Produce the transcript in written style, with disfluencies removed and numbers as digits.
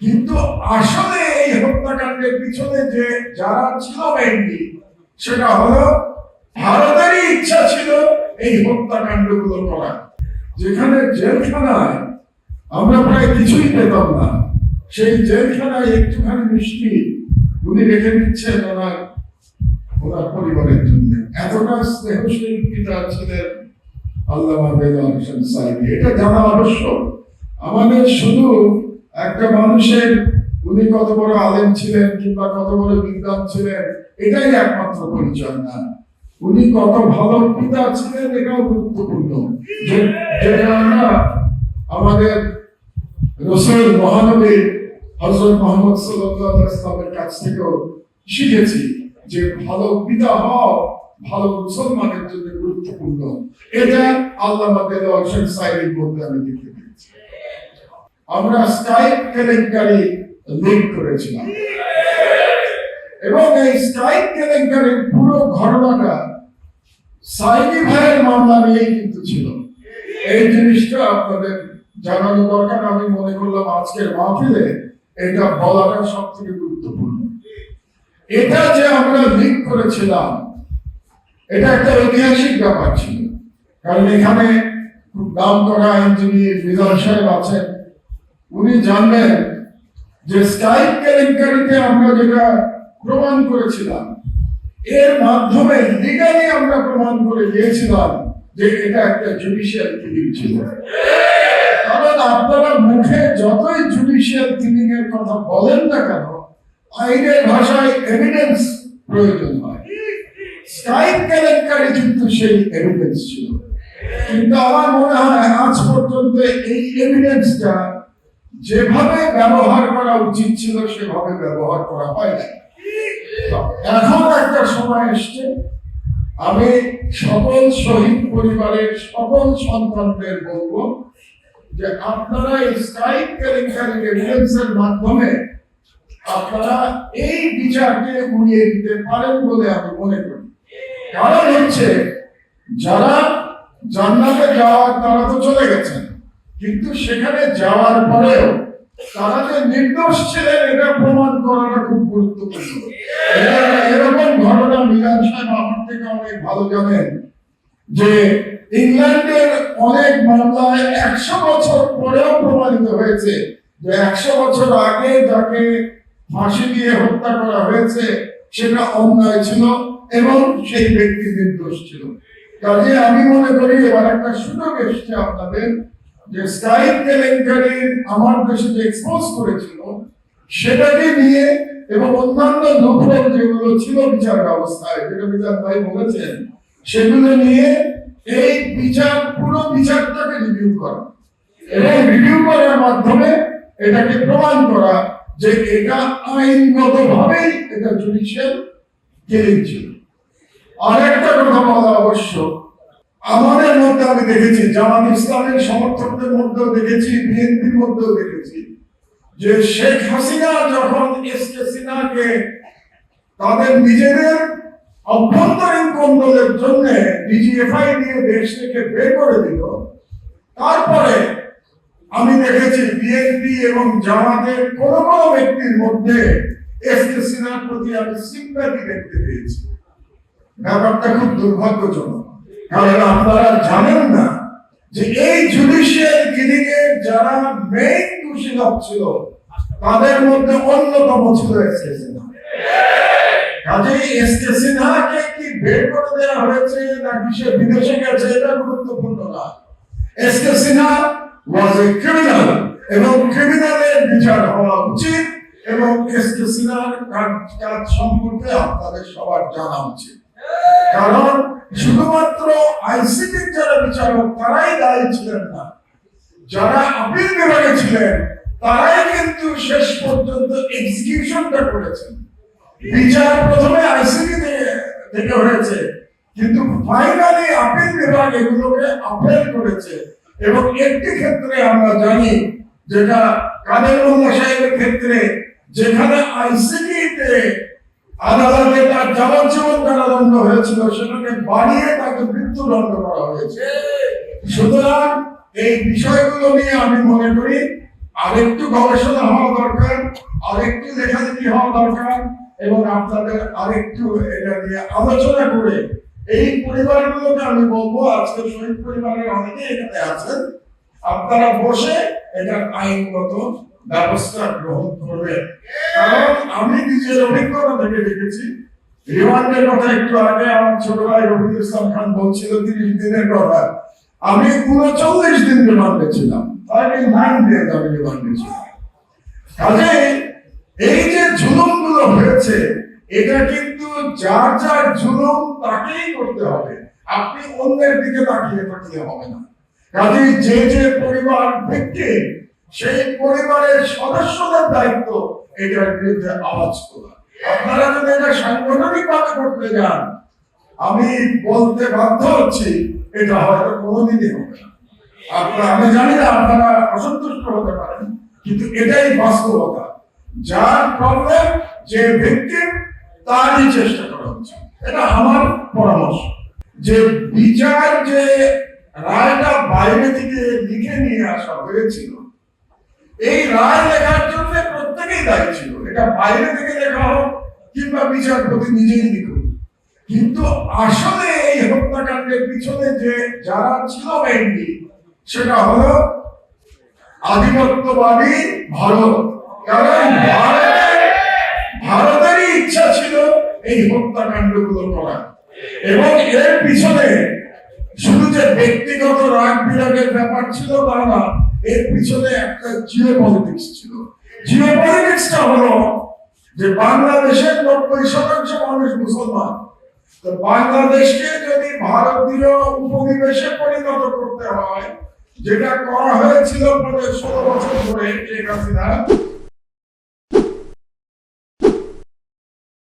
কিন্তু আসলে এই হত্যাকাণ্ডের পিছনে যে যারা ছিল মেইনলি, সেটা হলো ভারতেরই ইচ্ছা ছিল এই হত্যাকাণ্ডগুলো করা। যেখানে জেলখানায় আমরা প্রায় কিছুই পেতাম না, সেই জেলখানায় একটুখানি মিষ্টি উনি রেখে দিচ্ছেন ওনার পরিবারের জন্য। এতটা স্নেহশীল পিতা ছিলেন আল্লামা দেলোয়ার হোসেন সাঈদী। এটা জানা আবশ্যক। আমাদের শুধু একটা মানুষের উনি কত বড় আলেম ছিলেন কিংবা কত বড় বিদ্বান ছিলেন এটাই একমাত্র পরিচয় না, উনি কত ভালো পিতা ছিলেন এটাও গুরুত্বপূর্ণ। যেটা আমরা আমাদের রাসূল মহানবী হযরত মুহাম্মদ সাল্লাল্লাহু আলাইহি ওয়াসাল্লামের কাছ থেকেও শিখেছি যে ভালো পিতা হওয়া ভালো মুসলমানের জন্য গুরুত্বপূর্ণ। এটা আল্লামা দেলোয়ার হোসেন সাঈদীর মধ্যে আমি দেখতে পেয়েছি। আমরা স্কাইপ কেলেঙ্কারি লিঙ্ক করেছিলাম এবং এই স্কাইপ কেলেঙ্কারির পুরো ঘটনাটা সাঈদী ভাইয়ের মামলা নিয়েই কিন্তু ছিল। এই জিনিসটা আপনাদের জানানো দরকার। আমি মনে করলাম আজকের মাহফিলে এটা বলাটা সব থেকে গুরুত্বপূর্ণ। এটা যে আমরা লিঙ্ক করেছিলাম এটা একটা ঐতিহাসিক ব্যাপার ছিল, কারণ এখানে খুব নাম করা আইনজীবী মিজান সাহেব আছেন। উনি জানবেন যে স্কাইপ কেলেঙ্কারিতে আমরা যেটা প্রমাণ করেছিলাম এর মাধ্যমে লিগালি আমরা প্রমাণ করে দিয়েছিলাম যে এটা একটা জুডিশিয়াল কিলিং ছিল। কারণ আপনারা মুখে যতই জুডিশিয়াল কিলিং এর কথা বলেন না কেন, আইনের ভাষায় এভিডেন্স প্রয়োজন হয়। স্কাইপ কেলেঙ্কারি কিন্তু সেই এভিডেন্স ছিল, কিন্তু আমার মনে হয় আজ পর্যন্ত এই এভিডেন্সটা যেভাবে ব্যবহার করা উচিত ছিল সেভাবে ব্যবহার করা হয় না। এখন একটা সময় এসছে, আমি সকল শহীদ পরিবারের সকল সন্তানদের বলবো যে আপনারা এই স্কাইপ কেলেঙ্কারির এভিডেন্সের মাধ্যমে আপনারা এই বিচারকে উড়িয়ে দিতে পারেন বলে আমি মনে করি। কারণ হচ্ছে যারা জান্নাতে যাওয়ার তারা তো চলে গেছেন, কিন্তু সেখানে যাওয়ার পরেও তারা যে নির্দোষ ছিলেন এটা প্রমাণ করাটা খুব গুরুত্বপূর্ণ। এরকম ঘটনা মিজান সাহেব আমার থেকে অনেক ভালো জানেন যে ইংল্যান্ডের অনেক মামলায় 100 বছর পরেও প্রমাণিত হয়েছে যে 100 বছর আগে যাকে ফাঁসি দিয়ে হত্যা করা হয়েছে সেটা অন্যায় ছিল এবং সেই ব্যক্তি নির্দোষ ছিল। কাজে আমি মনে করি এবার একটা সুযোগ এসছে আপনাদের যে স্কাইপ কেলেঙ্কারি আমার দেশে যে এক্সপোজ করেছিল সেটাকে নিয়ে এবং অন্যান্য লুপহোল যেগুলো ছিল বিচার ব্যবস্থায়, যেটা বিচার ভাই বলেছেন, সেগুলো নিয়ে এই পুরো বিচারটাকে রিভিউ করা এবং রিভিউ করার মাধ্যমে এটাকে প্রমাণ করা যে এটা আইনগতভাবেই এটা জুডিশিয়াল কিলিং ছিল। আর একটা কথা বলা আবশ্যক, আমাদের মধ্যে আমি দেখেছি, জামাত ইসলামের সমর্থকদের মধ্যেও দেখেছি, বিএনপির মধ্যেও দেখেছি যে শেখ হাসিনা যখন এসকে সিনহাকে তাদের নিজেদের অভ্যন্তরীণ কোন্দলের জন্য ডিজিএফআই দিয়ে দেশ থেকে বের করে দিল, তারপরে আমি দেখেছি বিএনপি এবং জামাতের কোন কোন ব্যক্তির মধ্যে এসকে সিনহার প্রতি আমি সিম্প্যাথি দেখতে পেয়েছি। ব্যাপারটা খুব দুর্ভাগ্যজনক, কারণ আপনারা জানেন না যে এই জুডিশিয়াল কিলিং এর যারা মেইন দোষী ছিল তাদের মধ্যে অন্যতম ছিল এসকে সিনহা। কাজেই এসকে সিনহাকে কি বের করে দেওয়া হয়েছে নাকি সে বিদেশে গেছে এটা গুরুত্বপূর্ণ না। SK Sinha was a criminal এবং ক্রিমিনালের বিচার হওয়া উচিত এবং এসকে সিনহার কাজ সম্পর্কে আপনাদের সবার জানা উচিত। কারণ শুধুমাত্র আইসিটির যারা বিচারক তারাই দায়ী ছিলেন না, যারা আপিল বিভাগে ছিলেন তারাই কিন্তু শেষ পর্যন্ত এক্সিকিউশনটা করেছেন। বিচার প্রথমে আইসিটি থেকে হয়েছে, কিন্তু ফাইনালি আপিল বিভাগ এগুলোকে আপিল করেছে। এবং একটি ক্ষেত্রে আমরা জানি, যেটা কাদের মোল্লা সাহেবের ক্ষেত্রে, যেখানে আইসিটিতে আদালতে তার যাবজ্জীবন কারাদণ্ড হয়েছিল সেটাকে বাড়িয়ে তাকে মৃত্যুদণ্ড করা হয়েছে। সুতরাং এই বিষয়গুলো নিয়ে আমি মনে করি আরেকটু গবেষণা হওয়া দরকার। আরেকটু লেখালেখি হওয়া দরকার এবং আপনাদের আরেকটু এটা নিয়ে আলোচনা করে এই পরিবারগুলোকে আমি বলবো, আজকে শহীদ পরিবারের অনেকে এখানে আছেন, আপনারা বসে এটার আইনগত ব্যবস্থা গ্রহণ করবেন। কারণ আমি নিজের অভিজ্ঞতা থেকে দেখেছি, রিমান্ডের কথা একটু আগে আমার ছোট ভাই রবিউল ইসলাম খান বলছিল 30 দিনের কথা, আমি 39 দিন রিমান্ডে ছিলাম, 39 ডেজ আমি রিমান্ডে ছিলাম। কাজে এই যে জুলুমগুলো হয়েছে, এটা কিন্তু যার যার জুলুম তাকেই করতে হবে, আপনি অন্যের দিকে তাকিয়ে থাকলে হবে না। কাজে যে যে পরিবার ভিত্তিক, সেই পরিবারের সদস্যদের দায়িত্ব এটার বিরুদ্ধে আওয়াজ তোলা। আপনারা যদি এটা সাংগঠনিক ভাবে করতে যান, আমি বলতে বাধ্য হচ্ছি এটা হয়তো কোনোদিনই হবে না। আমি জানি না আপনারা অসন্তুষ্ট হতে পারেন, কিন্তু এটাই বাস্তবতা। যার প্রবলেম, যে ভিকটিম, তারই চেষ্টা করা হচ্ছে। এটা আমার পরামর্শ যে বিচার, যে রায়টা বাইরে থেকে লিখে নিয়ে আসা হয়েছিল, এই রায় লেখার জন্য প্রত্যেকেই দায়ী ছিল। এটা বাইরে থেকে লেখা হোক কিংবা বিচারপতি নিজেই লিখুন, কিন্তু আসলে এই হত্যাকাণ্ডের পিছনে যে যারা ছিল মেইনলি, সেটা হলো আধিপত্যবাদী ভারত। কারণ ভারতেরই ইচ্ছা ছিল এই হত্যাকাণ্ডগুলো করা, এবং এর পিছনে শুধু যে ব্যক্তিগত রাগ বিরাগের ব্যাপার ছিল তা না, এর পিছনে একটা জিওপলিটিক্স ছিল। জিওপলিটিক্সটা হলো যে বাংলাদেশের 90% মানুষ মুসলমান, তো বাংলাদেশকে যদি ভারতীয় উপনিবেশে পরিণত করতে হয়, যেটা করা হয়েছিল 16 বছর ধরে শেখ হাসিনা,